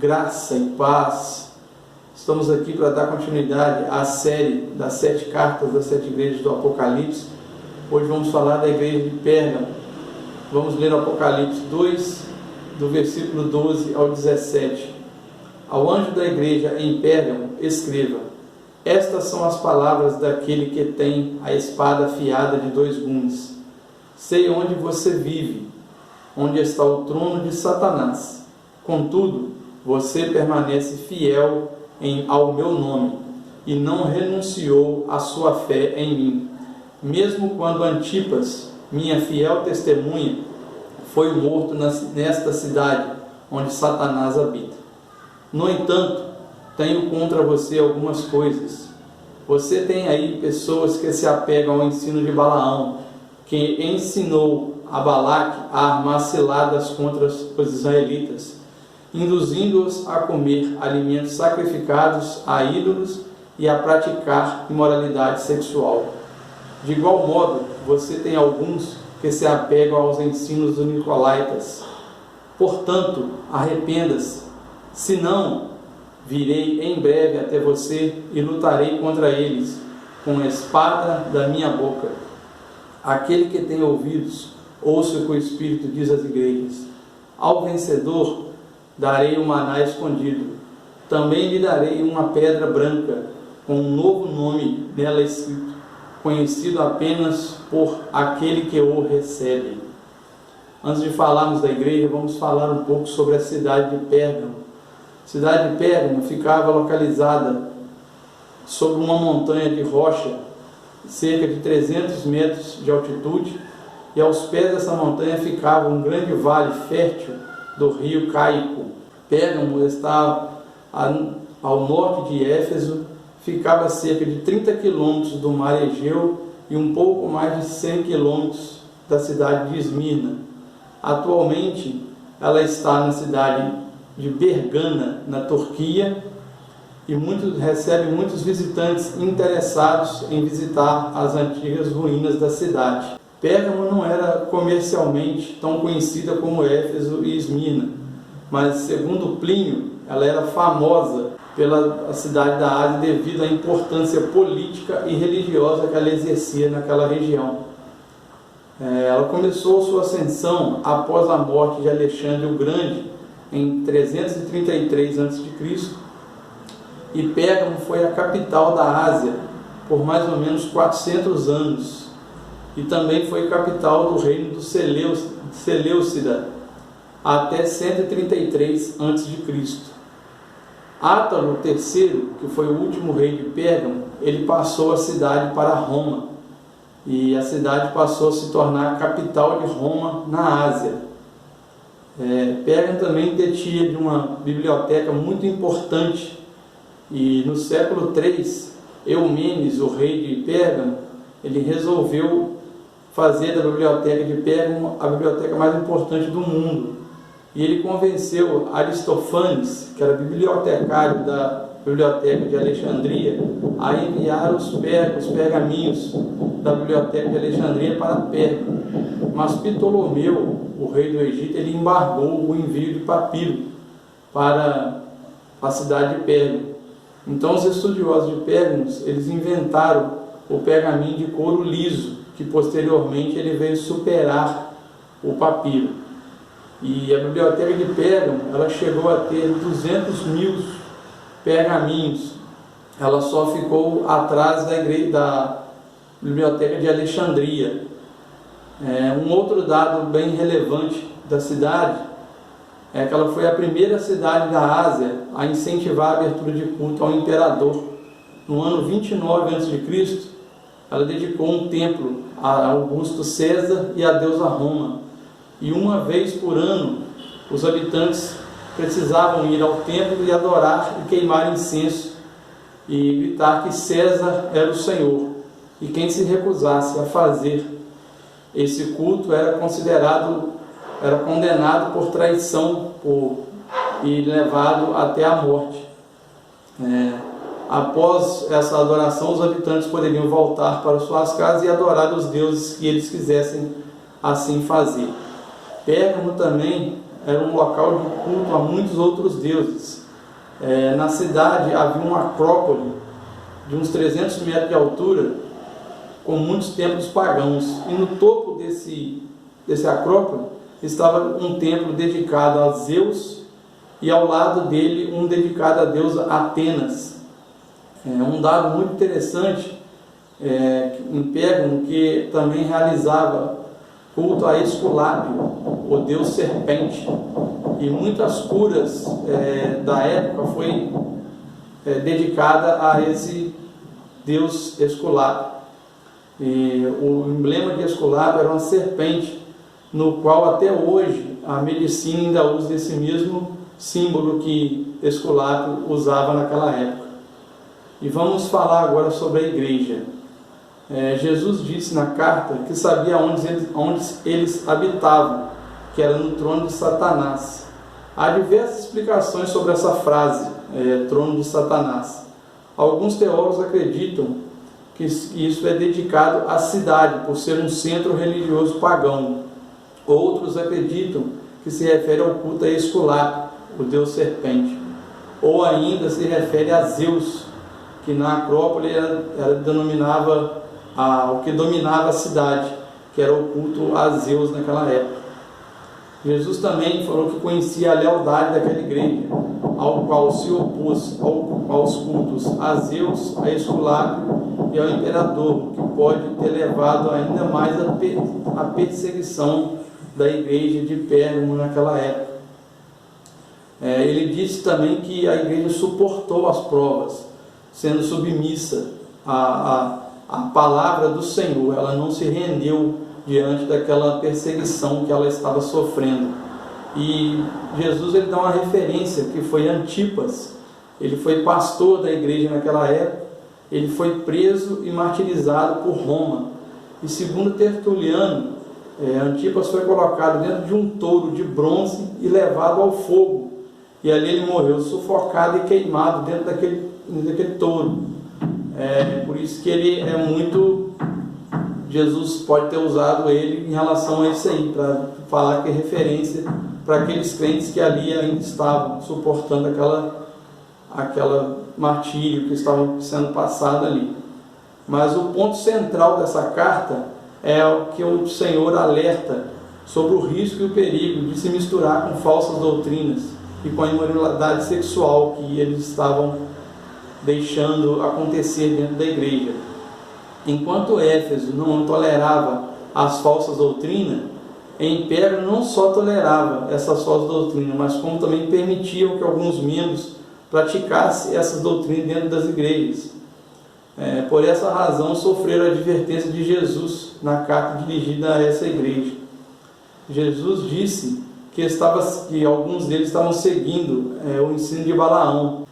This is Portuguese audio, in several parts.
graça e paz. Estamos aqui para dar continuidade à série das 7 cartas das 7 igrejas do Apocalipse. Hoje vamos falar da igreja de Pérgamo. Vamos ler o Apocalipse 2, do versículo 12 ao 17. Ao anjo da igreja em Pérgamo, escreva: estas são as palavras daquele que tem a espada afiada de 2 gumes. Sei onde você vive, onde está o trono de Satanás. Contudo, você permanece fiel ao meu nome e não renunciou à sua fé em mim, mesmo quando Antipas, minha fiel testemunha, foi morto nesta cidade onde Satanás habita. No entanto, tenho contra você algumas coisas. Você tem aí pessoas que se apegam ao ensino de Balaão, que ensinou a Balaque a armar ciladas contra os israelitas, induzindo-os a comer alimentos sacrificados a ídolos e a praticar imoralidade sexual. De igual modo, você tem alguns que se apegam aos ensinos dos nicolaítas. Portanto, arrependa-se, senão virei em breve até você e lutarei contra eles com a espada da minha boca. Aquele que tem ouvidos, ouça o que o Espírito diz às igrejas. Ao vencedor darei o maná escondido. Também lhe darei uma pedra branca, com um novo nome nela escrito, conhecido apenas por aquele que o recebe. Antes de falarmos da igreja, vamos falar um pouco sobre a cidade de Pérgamo. A cidade de Pérgamo ficava localizada sobre uma montanha de rocha, cerca de 300 metros de altitude, e aos pés dessa montanha ficava um grande vale fértil do rio Caico. Pérgamo está ao norte de Éfeso, ficava a cerca de 30 quilômetros do mar Egeu e um pouco mais de 100 quilômetros da cidade de Esmirna. Atualmente, ela está na cidade de Bergana, na Turquia, e recebe muitos visitantes interessados em visitar as antigas ruínas da cidade. Pérgamo não era comercialmente tão conhecida como Éfeso e Esmirna, mas, segundo Plínio, ela era famosa pela cidade da Ásia devido à importância política e religiosa que ela exercia naquela região. Ela começou sua ascensão após a morte de Alexandre o Grande, em 333 a.C., e Pérgamo foi a capital da Ásia por mais ou menos 400 anos, e também foi capital do reino do Seleucida até 133 a.C. Átalo III, que foi o último rei de Pérgamo, ele passou a cidade para Roma, e a cidade passou a se tornar a capital de Roma na Ásia. Pérgamo também detinha de uma biblioteca muito importante, e no século III, Eumenes, o rei de Pérgamo, ele resolveu fazer da biblioteca de Pérgamo a biblioteca mais importante do mundo, e ele convenceu Aristófanes, que era bibliotecário da biblioteca de Alexandria, a enviar os pergaminhos da biblioteca de Alexandria para Pérgamo. Mas Ptolomeu, o rei do Egito, ele embargou o envio de papiro para a cidade de Pérgamo. Então os estudiosos de Pérgamo, eles inventaram o pergaminho de couro liso, que posteriormente ele veio superar o papiro. E a biblioteca de Pérgamo, ela chegou a ter 200 mil pergaminhos. Ela só ficou atrás da biblioteca de Alexandria. Um outro dado bem relevante da cidade é que ela foi a primeira cidade da Ásia a incentivar a abertura de culto ao imperador. No ano 29 a.C., ela dedicou um templo a Augusto César e a deusa Roma. E uma vez por ano, os habitantes precisavam ir ao templo e adorar e queimar incenso e gritar que César era o Senhor. E quem se recusasse a fazer esse culto era condenado por traição e levado até a morte. Após essa adoração, os habitantes poderiam voltar para suas casas e adorar os deuses que eles quisessem assim fazer. Pérgamo também era um local de culto a muitos outros deuses. Na cidade havia uma acrópole de uns 300 metros de altura, com muitos templos pagãos. E no topo desse acrópole estava um templo dedicado a Zeus, e ao lado dele um dedicado à deusa Atenas. Um dado muito interessante em Pérgamo, que também realizava culto a Esculápio, o deus serpente, e muitas curas da época foi dedicada a esse deus Esculápio. E o emblema de Esculápio era uma serpente, no qual até hoje a medicina ainda usa esse mesmo símbolo que Esculápio usava naquela época. E vamos falar agora sobre a igreja. Jesus disse na carta que sabia onde eles habitavam, que era no trono de Satanás. Há diversas explicações sobre essa frase, trono de Satanás. Alguns teólogos acreditam que isso é dedicado à cidade, por ser um centro religioso pagão. Outros acreditam que se refere ao culto a Esculápio, o deus serpente. Ou ainda se refere a Zeus, que na Acrópole denominava o que dominava a cidade, que era o culto a Zeus naquela época. Jesus também falou que conhecia a lealdade daquela igreja, ao qual se opôs aos cultos a Zeus, a Esculápio e ao imperador, que pode ter levado ainda mais a perseguição da igreja de Pérgamo naquela época. Ele disse também que a igreja suportou as provas, sendo submissa à palavra do Senhor. Ela não se rendeu diante daquela perseguição que ela estava sofrendo. E Jesus dá uma referência, que foi Antipas. Ele foi pastor da igreja naquela época. Ele foi preso e martirizado por Roma. E segundo Tertuliano, Antipas foi colocado dentro de um touro de bronze e levado ao fogo. E ali ele morreu sufocado e queimado dentro daquele touro. Por isso que ele Jesus pode ter usado ele em relação a isso aí, para falar que é referência para aqueles crentes que ali ainda estavam suportando aquela martírio que estava sendo passado ali. Mas o ponto central dessa carta é o que o Senhor alerta sobre o risco e o perigo de se misturar com falsas doutrinas e com a imoralidade sexual que eles estavam deixando acontecer dentro da igreja. Enquanto Éfeso não tolerava as falsas doutrinas, em Pérgamo não só tolerava essas falsas doutrinas, mas como também permitiam que alguns membros praticassem essas doutrinas dentro das igrejas. Por essa razão sofreram a advertência de Jesus na carta dirigida a essa igreja. Jesus disse que alguns deles estavam seguindo o ensino de Balaão.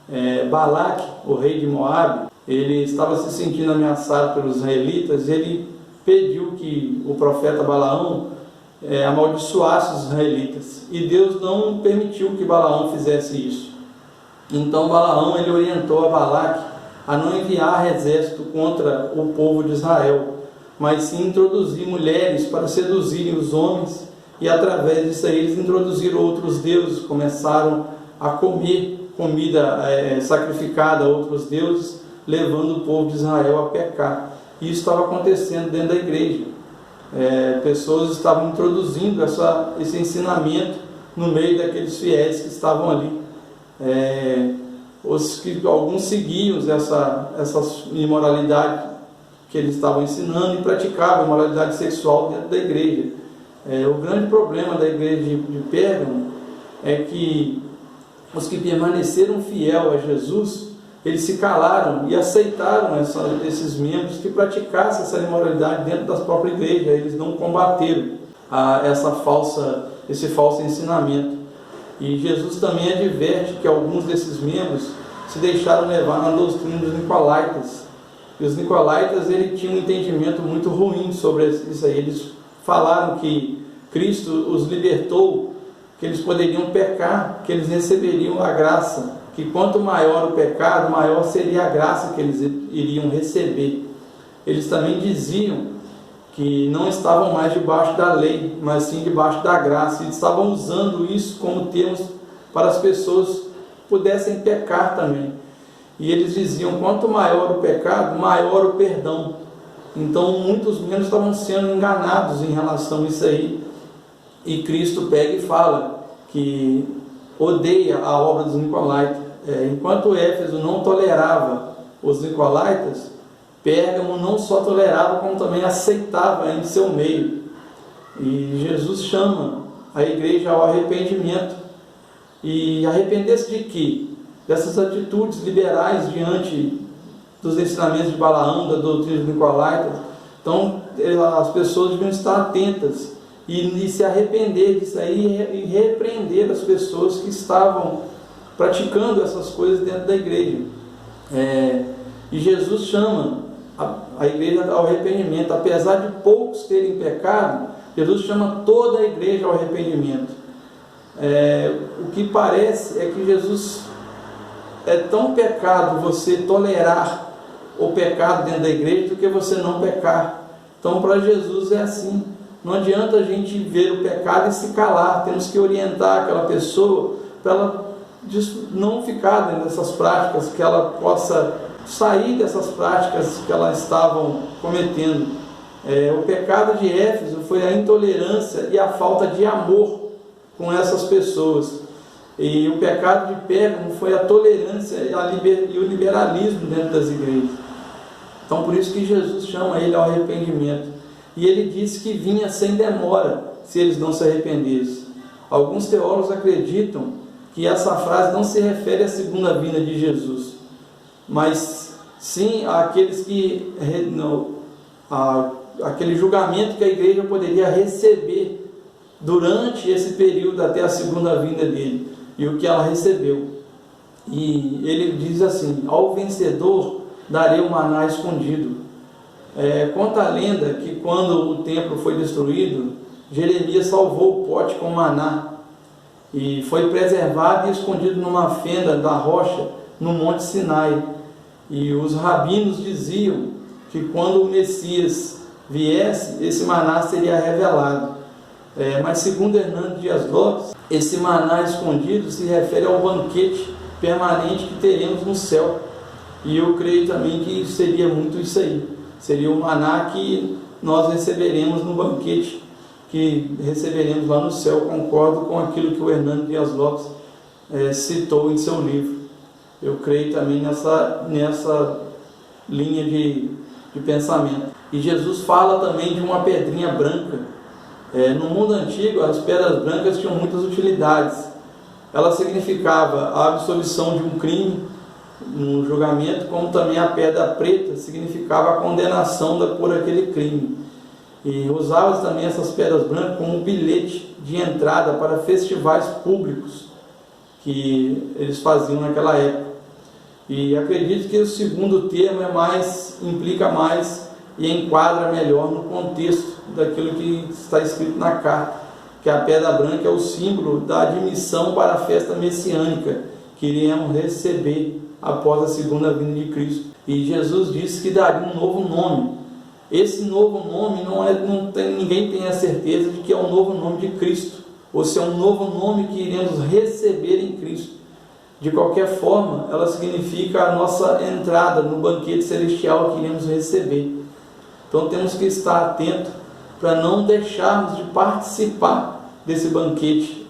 Balaque, o rei de Moabe, ele estava se sentindo ameaçado pelos israelitas. Ele pediu que o profeta Balaão amaldiçoasse os israelitas, e Deus não permitiu que Balaão fizesse isso. Então Balaão ele orientou a Balaque a não enviar exército contra o povo de Israel, mas sim introduzir mulheres para seduzirem os homens, e através disso aí eles introduziram outros deuses, começaram a comer comida sacrificada a outros deuses, levando o povo de Israel a pecar. E isso estava acontecendo dentro da igreja. Pessoas estavam introduzindo esse ensinamento no meio daqueles fiéis que estavam ali. Alguns seguiam essa imoralidade que eles estavam ensinando e praticavam imoralidade sexual dentro da igreja. O grande problema da igreja de Pérgamo é que os que permaneceram fiel a Jesus, eles se calaram e aceitaram esses membros que praticassem essa imoralidade dentro da própria igreja. Eles não combateram esse falso ensinamento. E Jesus também adverte que alguns desses membros se deixaram levar na doutrina dos nicolaítas. E os nicolaítas tinham um entendimento muito ruim sobre isso aí. Eles falaram que Cristo os libertou, que eles poderiam pecar, que eles receberiam a graça, que quanto maior o pecado, maior seria a graça que eles iriam receber. Eles também diziam que não estavam mais debaixo da lei, mas sim debaixo da graça, e estavam usando isso como termos para as pessoas pudessem pecar também. E eles diziam, quanto maior o pecado, maior o perdão. Então muitos menos estavam sendo enganados em relação a isso aí. E Cristo pega e fala que odeia a obra dos nicolaítas. Enquanto Éfeso não tolerava os nicolaítas, Pérgamo não só tolerava, como também aceitava em seu meio. E Jesus chama a igreja ao arrependimento. E arrepender-se de quê? Dessas atitudes liberais diante dos ensinamentos de Balaão, da doutrina dos nicolaítas. Então as pessoas deviam estar atentas e se arrepender disso aí e repreender as pessoas que estavam praticando essas coisas dentro da igreja. E Jesus chama a igreja ao arrependimento. Apesar de poucos terem pecado, Jesus chama toda a igreja ao arrependimento. O que parece é que Jesus é tão pecado você tolerar o pecado dentro da igreja do que você não pecar. Então para Jesus é assim, não adianta a gente ver o pecado e se calar, temos que orientar aquela pessoa para ela não ficar dentro dessas práticas, que ela possa sair dessas práticas que elas estavam cometendo. O pecado de Éfeso foi a intolerância e a falta de amor com essas pessoas. E o pecado de Pérgamo foi a tolerância e o liberalismo dentro das igrejas. Então por isso que Jesus chama ele ao arrependimento. E ele disse que vinha sem demora, se eles não se arrependessem. Alguns teólogos acreditam que essa frase não se refere à segunda vinda de Jesus, mas sim àqueles que aquele julgamento que a igreja poderia receber durante esse período até a segunda vinda dele, e o que ela recebeu. E ele diz assim: ao vencedor darei o maná escondido. Conta a lenda que quando o templo foi destruído, Jeremias salvou o pote com maná e foi preservado e escondido numa fenda da rocha no Monte Sinai. E os rabinos diziam que quando o Messias viesse, esse maná seria revelado. Mas segundo Hernando Dias Lopes, esse maná escondido se refere ao banquete permanente que teremos no céu. E eu creio também que seria muito isso aí. Seria o maná que nós receberemos no banquete que receberemos lá no céu. Concordo com aquilo que o Hernando Dias Lopes citou em seu livro. Eu creio também nessa linha de pensamento. E Jesus fala também de uma pedrinha branca. No mundo antigo, as pedras brancas tinham muitas utilidades. Ela significava a absolvição de um crime no julgamento, como também a pedra preta significava a condenação por aquele crime. E usava também essas pedras brancas como um bilhete de entrada para festivais públicos que eles faziam naquela época. E acredito que o segundo termo implica mais e enquadra melhor no contexto daquilo que está escrito na carta, que a pedra branca é o símbolo da admissão para a festa messiânica que iremos receber após a segunda vinda de Cristo. E Jesus disse que daria um novo nome. Esse novo nome ninguém tem a certeza de que é o novo nome de Cristo, ou se é um novo nome que iremos receber em Cristo. De qualquer forma, ela significa a nossa entrada no banquete celestial que iremos receber. Então temos que estar atentos para não deixarmos de participar desse banquete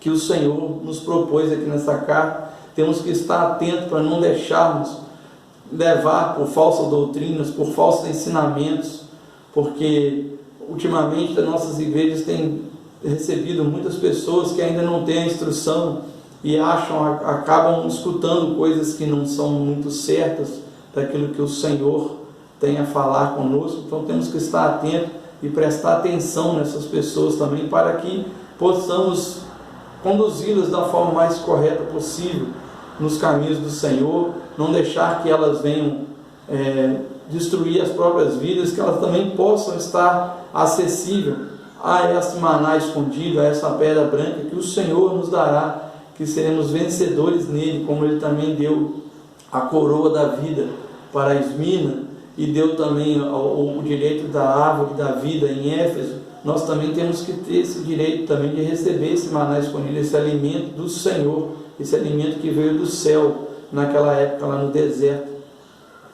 que o Senhor nos propôs aqui nessa carta. Temos que estar atentos para não deixarmos levar por falsas doutrinas, por falsos ensinamentos, porque ultimamente as nossas igrejas têm recebido muitas pessoas que ainda não têm a instrução e acabam escutando coisas que não são muito certas daquilo que o Senhor tem a falar conosco. Então temos que estar atentos e prestar atenção nessas pessoas também, para que possamos conduzi-las da forma mais correta possível nos caminhos do Senhor, não deixar que elas venham destruir as próprias vidas, que elas também possam estar acessíveis a esse maná escondido, a essa pedra branca que o Senhor nos dará, que seremos vencedores nele, como ele também deu a coroa da vida para Esmina e deu também o direito da árvore da vida em Éfeso, nós também temos que ter esse direito também de receber esse maná escondido, esse alimento do Senhor, esse alimento que veio do céu naquela época lá no deserto.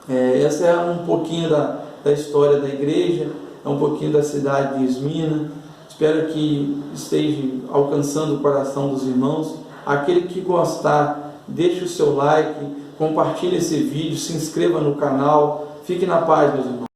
Essa é um pouquinho da história da igreja, é um pouquinho da cidade de Esmina. Espero que esteja alcançando o coração dos irmãos. Aquele que gostar, deixe o seu like, compartilhe esse vídeo, se inscreva no canal. Fique na paz, meus irmãos.